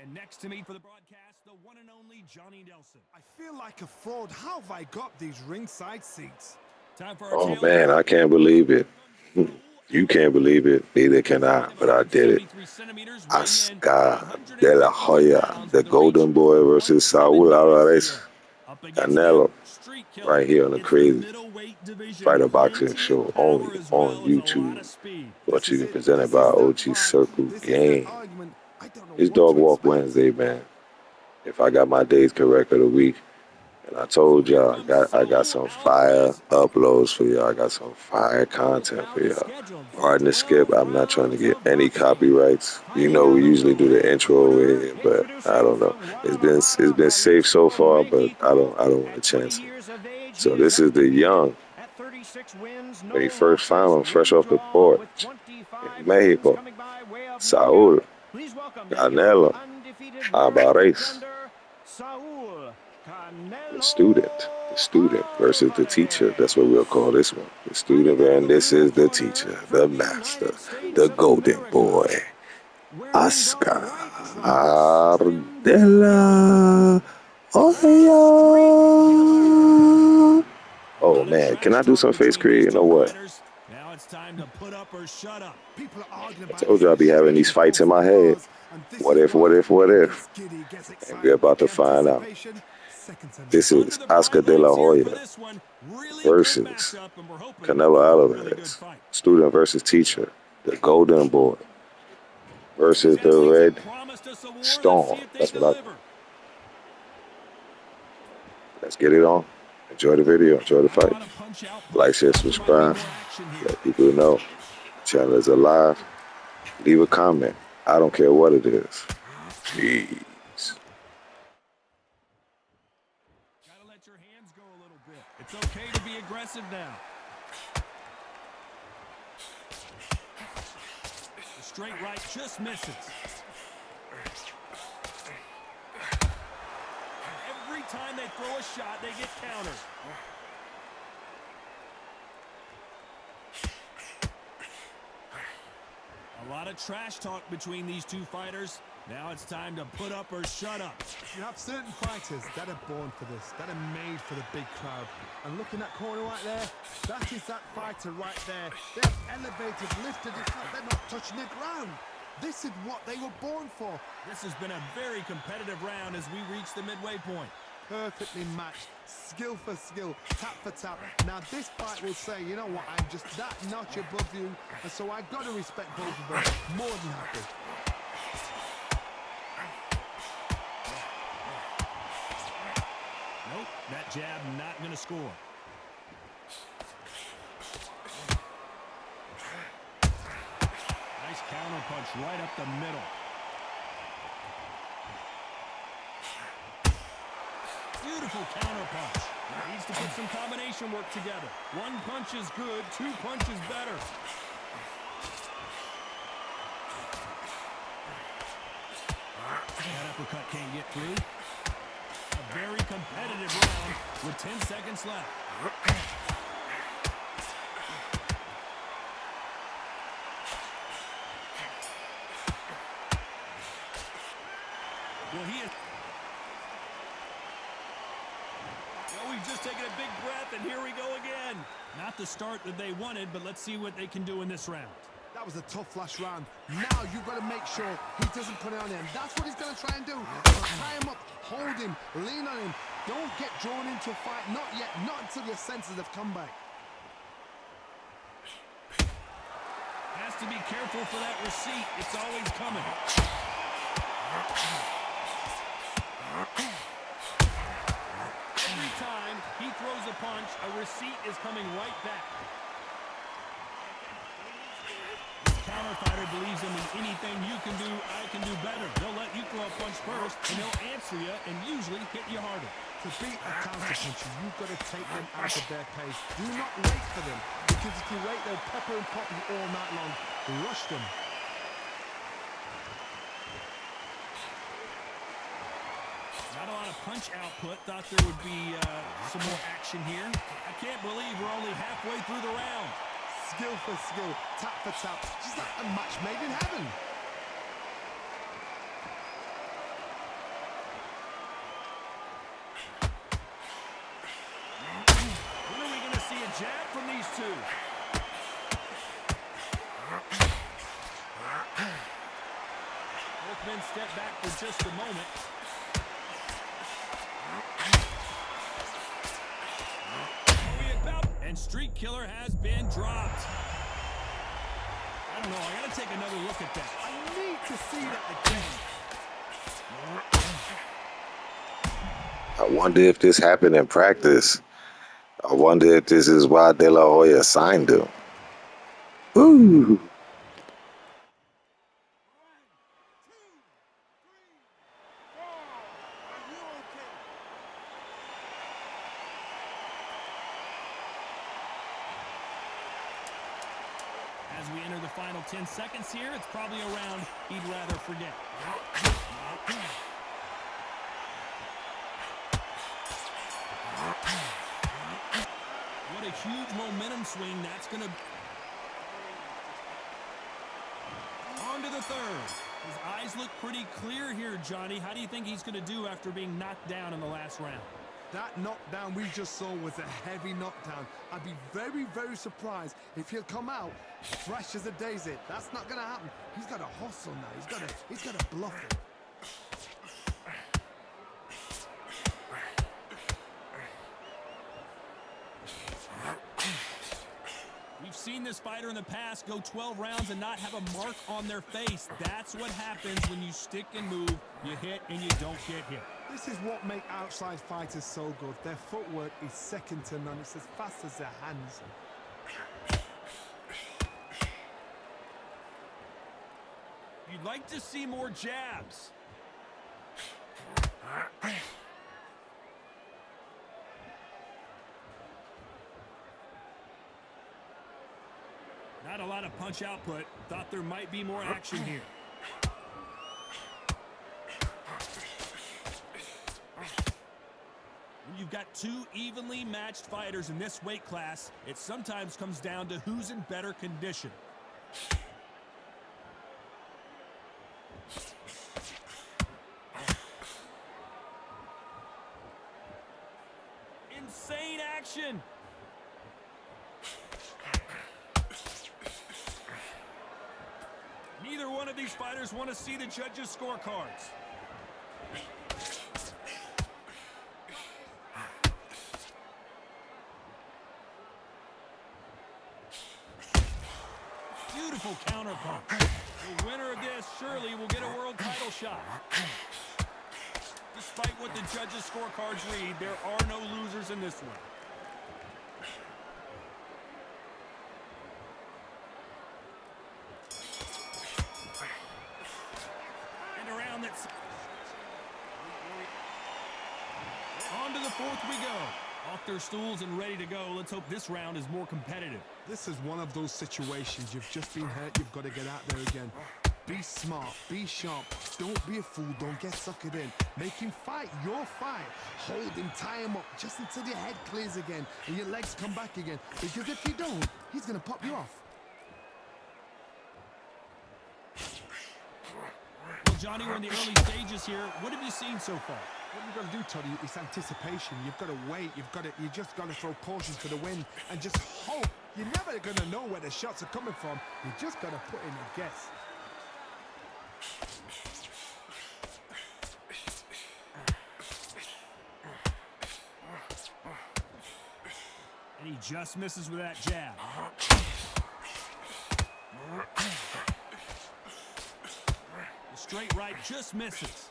And next to me for the broadcast, the one and only Johnny Nelson. I feel like a fraud. How have I got these ringside seats? Time for our Oh man, I can't believe it. You can't believe it. Neither can I, but I did it. 73 centimeters, weighing in at Oscar de la 151 Hoya, pounds the for the reach. Golden Boy versus Saul 178 Alvarez ACL. Up against him, Canelo, Street right Killer. here on the It's the Crazy middleweight division. Fighter Boxing Plenty of Show, only power as on well as a lot YouTube. of speed. This is Watching it. presented This by is that OG fight. Circle This is that Game. argument. I don't know It's what Dog to Walk expect. Wednesday, man. If I got my days correct of the week, and I So told here y'all comes I got Saul some fire Alvarez. uploads for y'all. I got some fire This content for bout is y'all. scheduled for Pardon the skip. 12 I'm not trying to rounds get of any boxing. copyrights. You Fighting know, we out of usually do the the red intro corner, in, but I introducing don't know. from It's Guadalajara, been safe so Jalisco, far, but Mexico. I don't want to At 20 chance it. years of age, he So is this is the undefeated young at 36 wins, when he no first found losses, him, fresh one off the draw, porch with in 25 wins Mexico. coming by way of knockout. Saul Please welcome now your Canelo undefeated world Alvarez. contender, Saul The Canelo student versus the teacher. That's what we'll call Alvarez. this one. The student, Fighting out of and the this blue is the corner teacher, the from the master, United States the of golden boy, America, wearing the Oscar white trunks trimmed de with yellow, la the Street Killer. Hoya. A Oh lot of man, can trash I do talk some face between these creating or two what? fighters. Now it's time to put up or shut up. People are arguing I about told this you in I'll the be having street. these They go fights in for my the head. bars, and this What is if, why what if, what it if? gets giddy, gets And we're exciting. about to find out. Anticipation, second to none. This Under is the Oscar bright de la lights here for Hoya this one. Really good versus matchup, and we're hoping Canelo for a really good Alvarez. fight. Student versus teacher, the golden boy These versus the athletes have red promised us a war. Let's see storm. if they That's what I deliver. think. Let's get it on. Enjoy the video. Enjoy the Not a fight. lot of punch output. Like, share, Thought there might be subscribe. more action here. Let people know the channel is alive. Leave a comment. I don't care what it is. Peace. Gotta let your hands go a little bit. It's okay to be aggressive now. The straight right just misses. Every time they throw a shot, they get countered. A lot of trash talk between these two fighters. Now it's time to put up or shut up. You have certain fighters that are born for this, that are made for the big crowd. And looking at corner right there, that is that fighter right there. They're elevated, lifted, it's like they're not touching the ground. This is what they were born for. This has been a very competitive round as we reach the midway point. Perfectly matched, skill for skill, tap for tap. Now this fight will say, you know what, I'm just that notch above you, and so I gotta respect both of them. More than happy. Nope, that jab not gonna score. Nice counter punch right up the middle. Beautiful counter punch. Needs to put some combination work together. One punch is good, two punches better. That uppercut can't get through. A very competitive round with 10 seconds left. Well, he's just taking a big breath, and here we go again. Not the start that they wanted, but let's see what they can do in this round. That was a tough last round. Now you've got to make sure he doesn't put it on him. That's what he's going to try and do. Tie him up, hold him, lean on him. Don't get drawn into a fight. Not yet. Not until your senses have come back. Has to be careful for that receipt. It's always coming. Every time he throws a punch, a receipt is coming right back. This counter fighter believes in anything you can do, I can do better. They'll let you throw a punch first, and they'll answer you and usually hit you harder. To beat a counter puncher, you've got to take them out of their pace. Do not wait for them, because if you wait, they'll pepper and pop you all night long. Rush them. Not a lot of punch output. Thought there would be some more action here. I can't believe we're only halfway through the round. Skill for skill, tap for tap. Just like a match made in heaven. jab from these two. Both men step back for just a moment. And Street Killer has been dropped. I don't know. I got to take another look at that. I need to see that again. I wonder if this happened in practice. I wonder if this is why De La Hoya signed him. Woo! As we enter the final 10 seconds here, it's probably a round he'd rather forget. What a huge momentum swing that's going to... On to the third. His eyes look pretty clear here, Johnny. How do you think he's going to do after being knocked down in the last round? That knockdown we just saw was a heavy knockdown. I'd be very, very surprised if he'll come out fresh as a daisy. That's not going to happen. He's got to hustle now. He's got to bluff it. We've seen this fighter in the past go 12 rounds and not have a mark on their face. That's what happens when you stick and move, you hit and you don't get hit. This is what makes outside fighters so good. Their footwork is second to none. It's as fast as their hands. You'd like to see more jabs. Not a lot of punch output. Thought there might be more action here. When you've got two evenly matched fighters in this weight class, it sometimes comes down to who's in better condition. Insane action. Neither one of these fighters want to see the judges' scorecards. Beautiful counterpunch. The winner of this surely will get a world title shot. Despite what the judges' scorecards read, there are no losers in this one. And around that... On to the fourth we go. Off their stools and ready to go. Let's hope this round is more competitive. This is one of those situations. You've just been hurt. You've got to get out there again. Be smart. Be sharp. Don't be a fool. Don't get suckered in. Make him fight your fight. Hold him. Tie him up just until your head clears again and your legs come back again. Because if you don't, he's going to pop you off. Well, Johnny, we're in the early stages here. What have you seen so far? What you've got to do, Toddy, is anticipation. You've got to wait. You just got to throw caution to the wind and just hope. You're never going to know where the shots are coming from. You just got to put in a guess. And he just misses with that jab. The straight right just misses.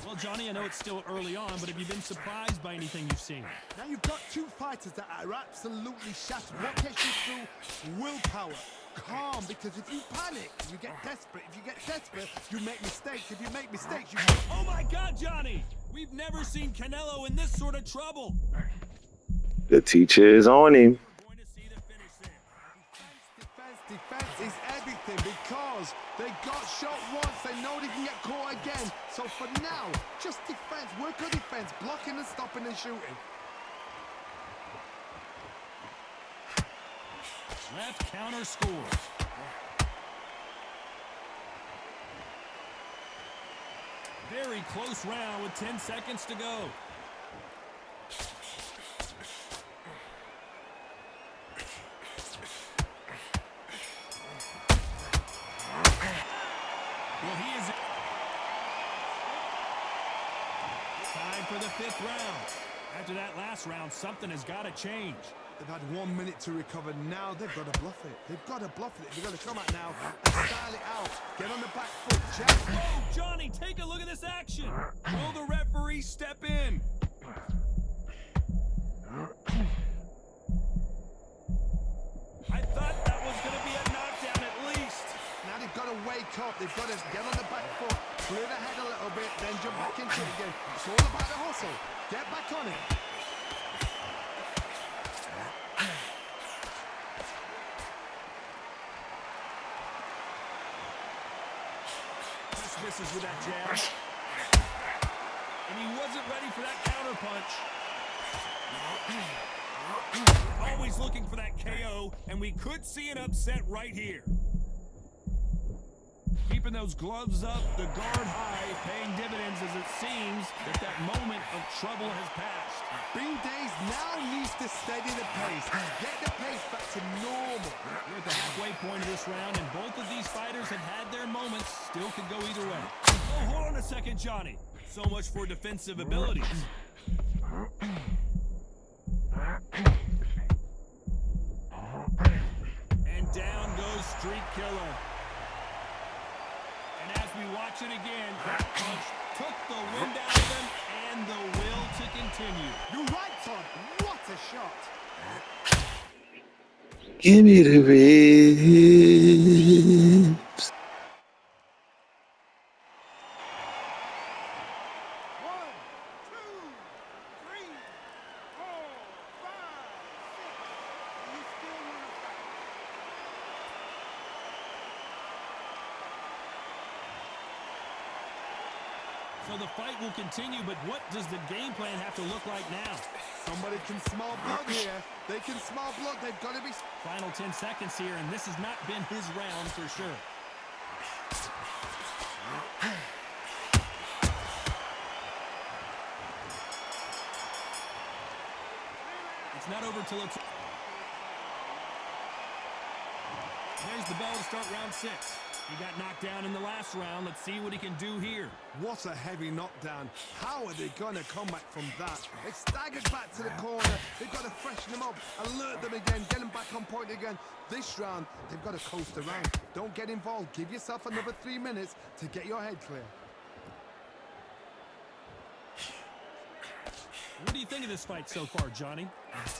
Well, Johnny, I know it's still early on, but have you been surprised by anything you've seen? Now you've got two fighters that are absolutely shattered. What gets you through? Willpower. Calm, because if you panic, you get desperate. If you get desperate, you make mistakes. If you make mistakes, you... Oh my God, Johnny! We've never seen Canelo in this sort of trouble. The teacher is on him. We're going to see the finish there. Defense is everything because they got shot once. They know they can get caught again. So for now, just defense. Work on defense. Blocking and stopping and shooting. Left counter scores. Very close round with 10 seconds to go. Well, he is... Time for the 5th round. After that last round, something has got to change. They've had 1 minute to recover. Now they've got to bluff it. They've got to bluff it. They've got to come out now and style it out. Get on the back foot, Jack. Oh, Johnny, take a look at this action. Will the referee step in? I thought that was going to be a knockdown at least. Now they've got to wake up. They've got to get on the back foot, clear the head a little bit, then jump back into it again. It's all about the hustle. Get back on it. Just misses with that jab. And he wasn't ready for that counter punch. Always looking for that KO, and we could see an upset right here. Keeping those gloves up, the guard high, paying dividends as it seems that moment of trouble has passed. Bean Days now needs to steady the pace. Get the pace back to normal. We're at the halfway point of this round, and both of these fighters have had their moments. Still could go either way. Oh, hold on a second, Johnny. So much for defensive abilities. And down goes Street Killer. And as we watch it again, that punch took the wind out of him and the will to continue. You're right, Todd. What a shot. Give me the ribs. 1, 2, 3, 4, 5, 6. You still want to fight. So the fight will continue, but what does the game plan have to look like now? Somebody can smell blood here. They can smell blood. They've got to be... Final 10 seconds here, and this has not been his round for sure. It's not over till it's... There's the bell to start round 6. He got knocked down in the last round. Let's see what he can do here. What a heavy knockdown. How are they going to come back from that? They staggered back to the corner. They've got to freshen them up, alert them again, get them back on point again. This round, they've got to coast around. Don't get involved. Give yourself another 3 minutes to get your head clear. What do you think of this fight so far, Johnny?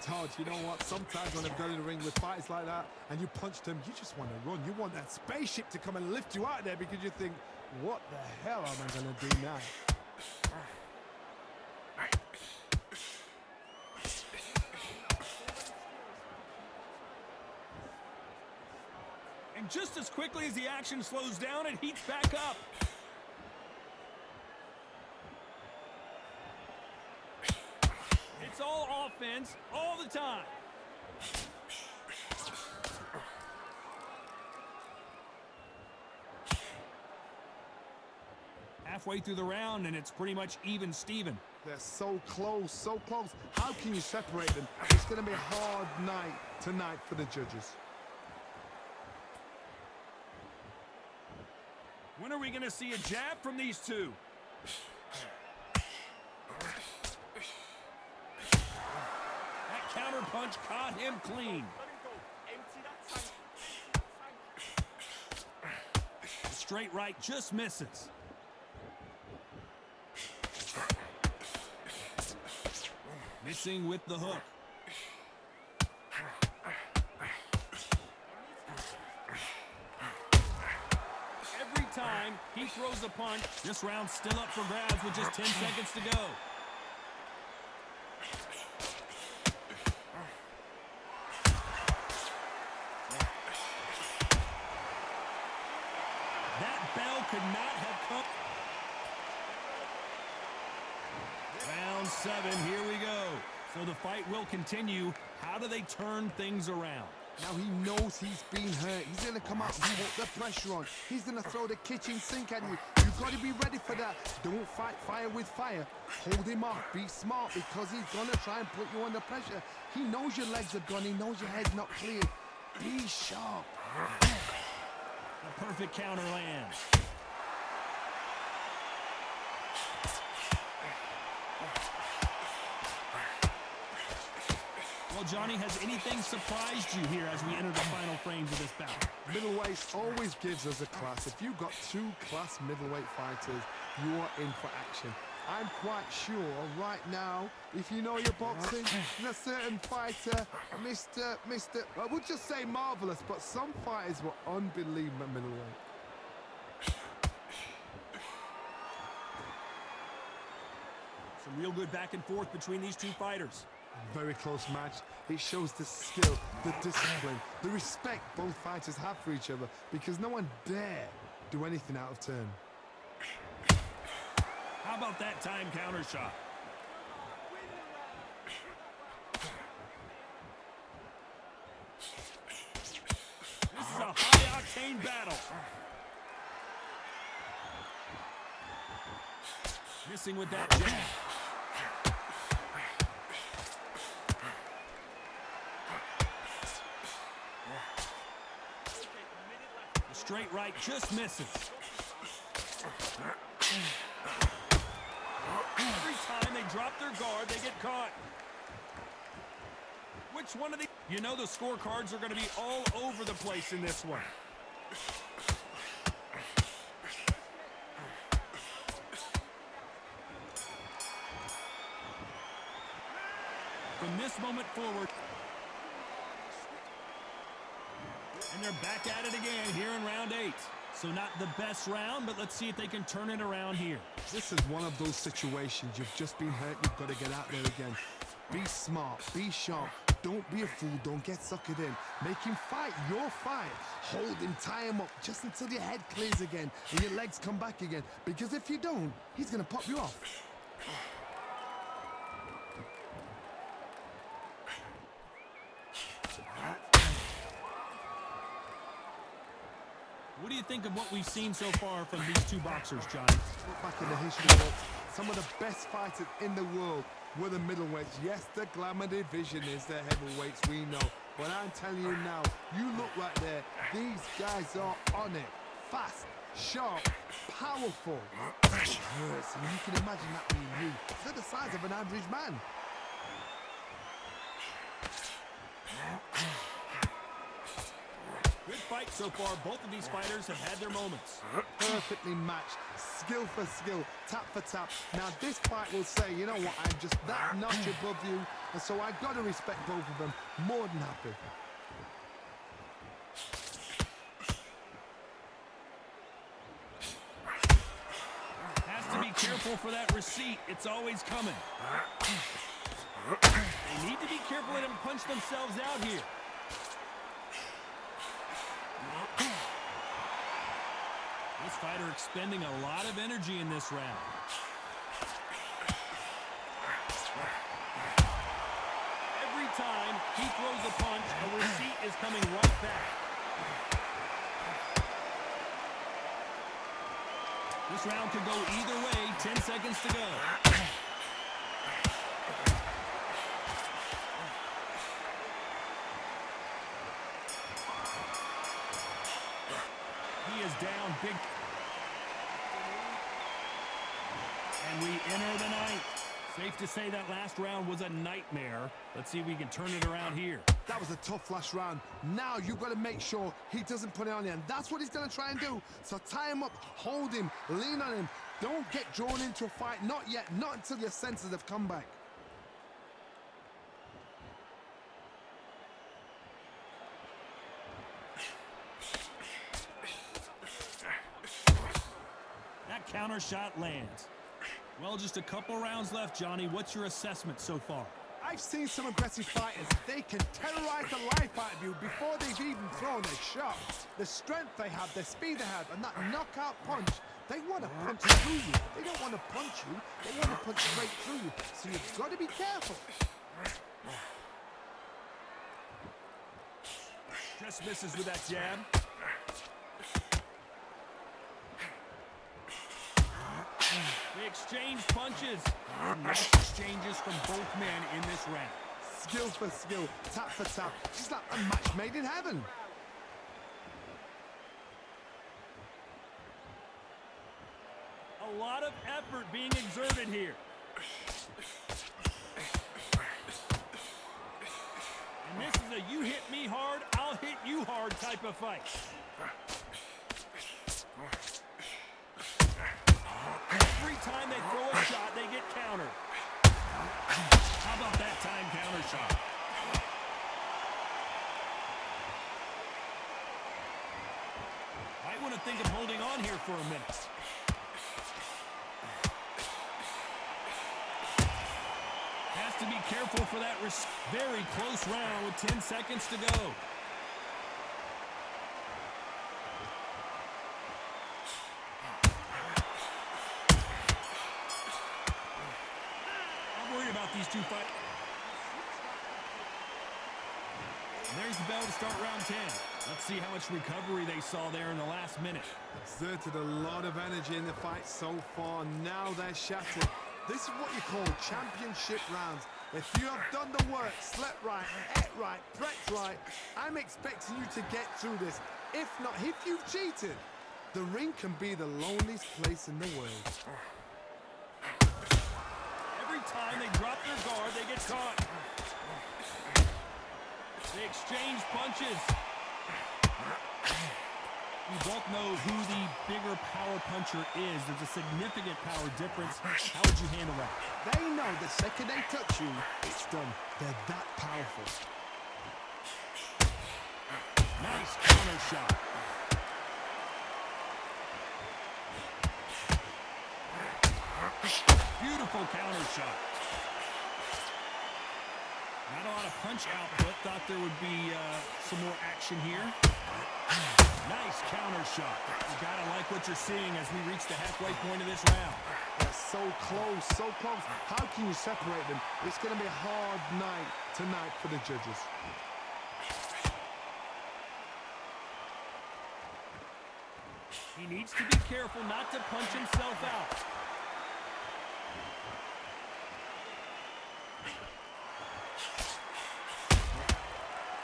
Todd, you know what? Sometimes when I've got in the ring with fights like that and you punch them, you just want to run. You want that spaceship to come and lift you out there because you think, what the hell am I going to do now? And just as quickly as the action slows down, it heats back up. It's all offense, all the time. Halfway through the round, and it's pretty much even Steven. They're so close, so close. How can you separate them? It's going to be a hard night tonight for the judges. When are we going to see a jab from these two? That counter punch caught him clean. The straight right just misses. Missing with the hook. Every time he throws a punch, this round's still up for grabs with just 10 seconds to go. That bell could not have come. Round 7, here we go. So the fight will continue. How do they turn things around? Now he knows he's been hurt. He's going to come out and put the pressure on. He's going to throw the kitchen sink at you. You've got to be ready for that. Don't fight fire with fire. Hold him off. Be smart because he's going to try and put you under pressure. He knows your legs are gone. He knows your head's not clear. Be sharp. The perfect counter lands. Well, Johnny, has anything surprised you here as we enter the final frames of this bout? Middleweight always gives us a class. If you've got two class middleweight fighters, you are in for action. I'm quite sure right now, if you know your boxing, a certain fighter, I would just say marvelous, but some fighters were unbelievable at middleweight. Some real good back and forth between these two fighters. Very close match. It shows the skill, the discipline, the respect both fighters have for each other because no one dare do anything out of turn. How about that time counter shot? This is a high-octane battle. Missing with that jab. The straight right just misses. Every time they drop their guard, they get caught. Which one of the... You know the scorecards are going to be all over the place in this one. From this moment forward... And they're back at it again here in round 8. So not the best round, but let's see if they can turn it around here. This is one of those situations. You've just been hurt. You've got to get out there again. Be smart. Be sharp. Don't be a fool. Don't get suckered in. Make him fight your fight. Hold him. Tie him up just until your head clears again and your legs come back again. Because if you don't, he's going to pop you off. What do you think of what we've seen so far from these two boxers, Johnny? Look back in the history books, some of the best fighters in the world were the middleweights. Yes, the glamour division is the heavyweights, we know. But I'm telling you now, you look right there, these guys are on it. Fast, sharp, powerful. It hurts, and you can imagine that being you. They're the size of an average man. Good fight so far. Both of these fighters have had their moments. Perfectly matched, skill for skill, tap for tap. Now this fight will say, you know what, I'm just that notch above you, and so I've got to respect both of them. More than happy. Has to be careful for that receipt. It's always coming. They need to be careful they don't punch themselves out here. This fighter expending a lot of energy in this round. Every time he throws a punch, a receipt is coming right back. This round could go either way. 10 seconds to go. He is down big. And we enter the ninth. Safe to say that last round was a nightmare. Let's see if we can turn it around here. That was a tough last round. Now you've got to make sure he doesn't put it on you, and that's what he's going to try and do. So tie him up, hold him, lean on him. Don't get drawn into a fight. Not yet. Not until your senses have come back. That counter shot lands. Well, just a couple rounds left, Johnny. What's your assessment so far? I've seen some aggressive fighters. They can terrorize the life out of you before they've even thrown a shot. The strength they have, the speed they have, and that knockout punch, they want to punch through you. They don't want to punch you. They want to punch straight through you. So you've got to be careful. Just misses with that jab. They exchange punches. Nice exchanges from both men in this round. Skill for skill, tap for tap. Just like a match made in heaven. A lot of effort being exerted here. And this is a you hit me hard, I'll hit you hard type of fight. Every time they throw a shot, they get countered. How about that time counter shot? Might want to think of holding on here for a minute. Has to be careful for that very close round with 10 seconds to go. I'm worried about these two fights. And there's the bell to start round 10. Let's see how much recovery they saw there in the last minute. Exerted a lot of energy in the fight so far. Now they're shattered. This is what you call championship rounds. If you have done the work, slept right, ate right, prepped right, I'm expecting you to get through this. If not, if you've cheated, the ring can be the loneliest place in the world. Every time they drop their guard, they get caught. They exchange punches. You both know who the bigger power puncher is. There's a significant power difference. How would you handle that? They know the second they touch you, it's done. They're that powerful. Nice counter shot. Beautiful counter shot. Not a lot of punch output. Thought there would be some more action here. Nice counter shot. You gotta like what you're seeing as we reach the halfway point of this round. They're so close, so close. How can you separate them? It's going to be a hard night tonight for the judges. He needs to be careful not to punch himself out.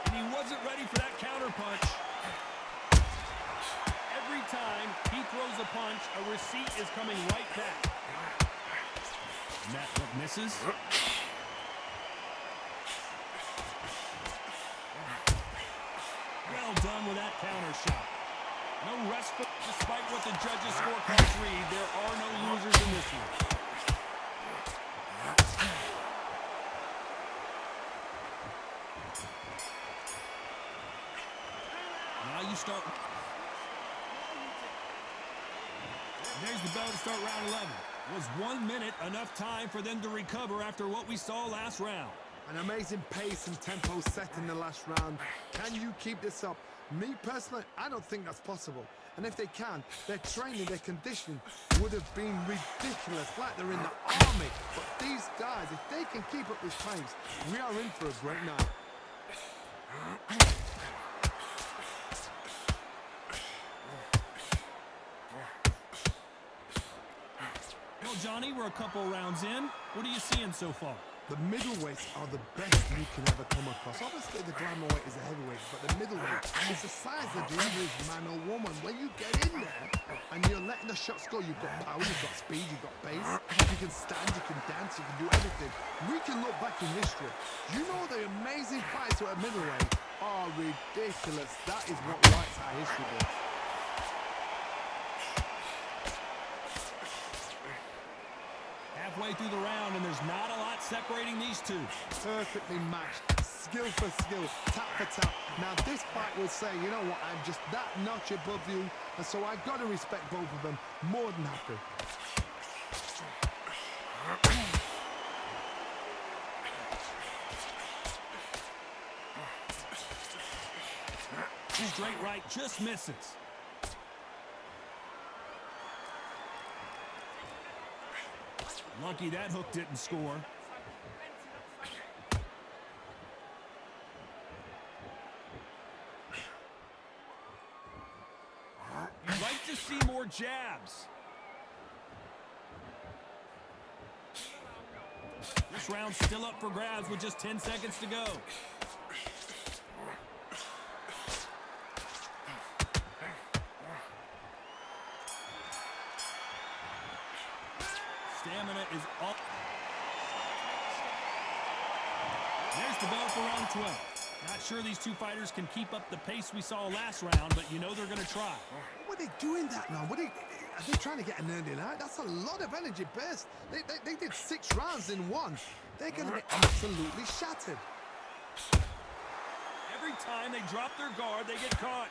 And he wasn't ready for that counter punch. Every time he throws a punch, a receipt is coming right back. And that hook misses. Well done with that counter shot. No respite despite what the judges' scorecards read. There are no losers in this one. Now you start. There's the bell to start round 11. Was 1 minute enough time for them to recover after what we saw last round? An amazing pace and tempo set in the last round. Can you keep this up? Me personally, I don't think that's possible. And if they can, their training, their conditioning would have been ridiculous, like they're in the army. But these guys, if they can keep up this pace, we are in for a great night. Well, Johnny, we're a couple rounds in. What are you seeing so far? The middleweights are the best you can ever come across. Obviously, the glamour weight is the heavyweight, but the middleweight is the size that delivers man or woman. When you get in there and you're letting the shots go, you've got power, you've got speed, you've got pace. You can stand, you can dance, you can do everything. We can look back in history. You know the amazing fights at middleweight are ridiculous. That is what writes our history books. Halfway through the round, and there's not a lot separating these two. Perfectly matched, skill for skill, tap for tap. Now this fight will say, you know what, I'm just that notch above you, and so I got to respect both of them more than happy. Straight right just misses. Lucky that hook didn't score. to see more jabs. This round's still up for grabs with just 10 seconds to go. Stamina is up. There's the bell for round 12. Not sure these two fighters can keep up the pace we saw last round, but you know they're going to try. What are they doing that now? Are they trying to get an early night? That's a lot of energy burst. They did 6 rounds in one. They're going to be absolutely shattered. Every time they drop their guard, they get caught.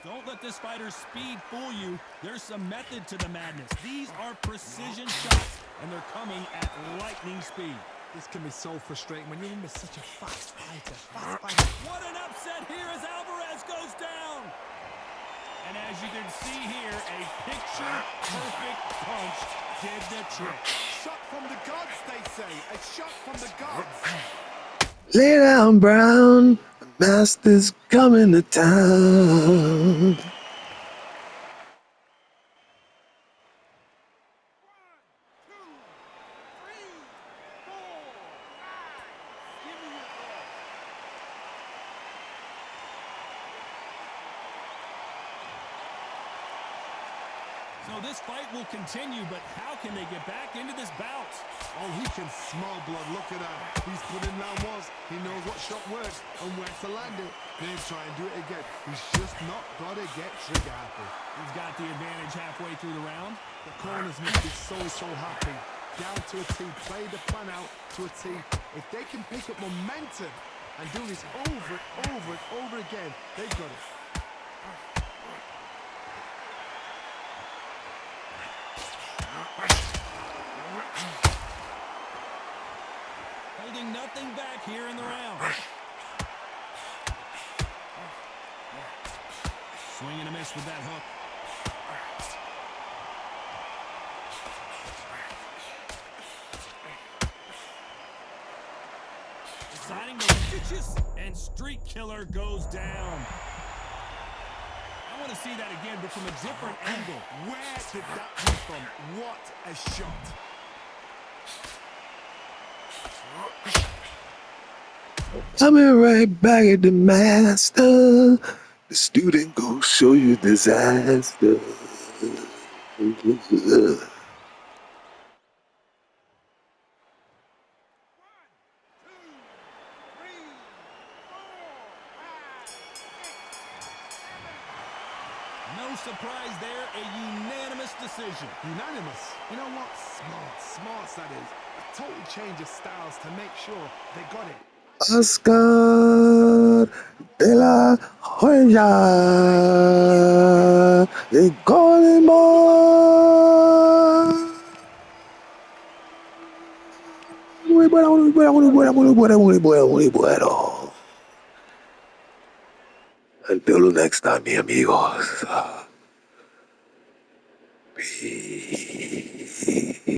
Don't let this fighter's speed fool you. There's some method to the madness. These are precision shots, and they're coming at lightning speed. This can be so frustrating when you're in with such a fast fighter. What an upset here as Alvarez goes down. And as you can see here, a picture-perfect punch did the trick. Shot from the gods, they say. A shot from the gods. Lay down, Brown. The master's coming to town. So this fight will continue, but how can they get back into this bout? Oh, he can smell blood. Look at that. He's put in round once. He knows what shot works and where to land it. Then try and do it again. He's just not got to get trigger happy. He's got the advantage halfway through the round. The corners must be so happy. Down to a T. Play the plan out to a T. If they can pick up momentum and do this over and over again, they've got it. Holding nothing back here in the round. Swing and a miss with that hook. Deciding to vicious, and Street Killer goes down. I want to see that again, but from a different angle. Where did that come from? What a shot. Coming right back at the master. The student go show you disaster. No surprise there, a unanimous decision. Unanimous. You know what? Smart that is. A total change of styles to make sure they got it. Oscar de la Hoya. They call him on. Muy bueno. Until next time, mi amigos. Peace.